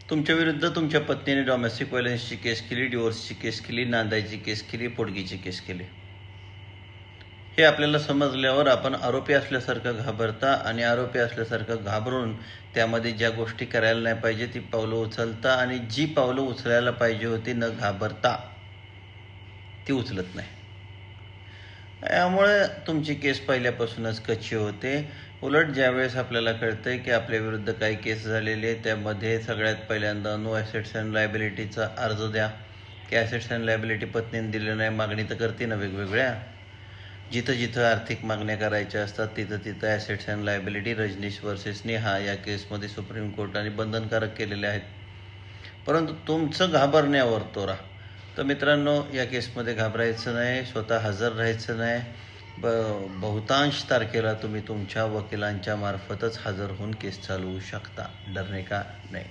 तुमच्या विरुद्ध तुमच्या पत्नीने डोमेस्टिक व्हायलन्सची केस केली, डिवोर्सची केस केली, नांदायची केस केली, पोटगीची केस केली. हे आपल्याला समजल्यावर आपण आरोपी असल्यासारखं घाबरता आणि आरोपी असल्यासारखं घाबरून त्यामध्ये ज्या गोष्टी करायला नाही पाहिजे ती पावलं उचलता आणि जी पावलं उचलायला पाहिजे होती न घाबरता ती उचलत नाही. यामुळे तुमची केस पहिल्यापासूनच कच्ची होते. उलट ज्यावेळेस आपल्याला कळतंय की आपल्या विरुद्ध काही केस झालेली आहे त्यामध्ये सगळ्यात पहिल्यांदा नो ॲसेट्स अँड लायबिलिटीचा अर्ज द्या. की ॲसेट्स अँड लायबिलिटी पत्नीने दिले नाही, मागणी तर करते ना वेगवेगळ्या. जिथं जिथं आर्थिक मागण्या करायच्या असतात तिथं तिथं assets and liability Rajneesh versus Neha या केसमध्ये सुप्रीम कोर्टाने बंधनकारक केलेले आहेत. परंतु तुमचं घाबरण्यावर तोरा. तर मित्रांनो, या केसमध्ये घाबरायचं नाही, स्वतः हजर राहायचं नाही. बहुतांश तारखेला तुम्ही तुमच्या वकिलांच्या मार्फतच हजर होऊन केस चालवू शकता. डरने का नाही.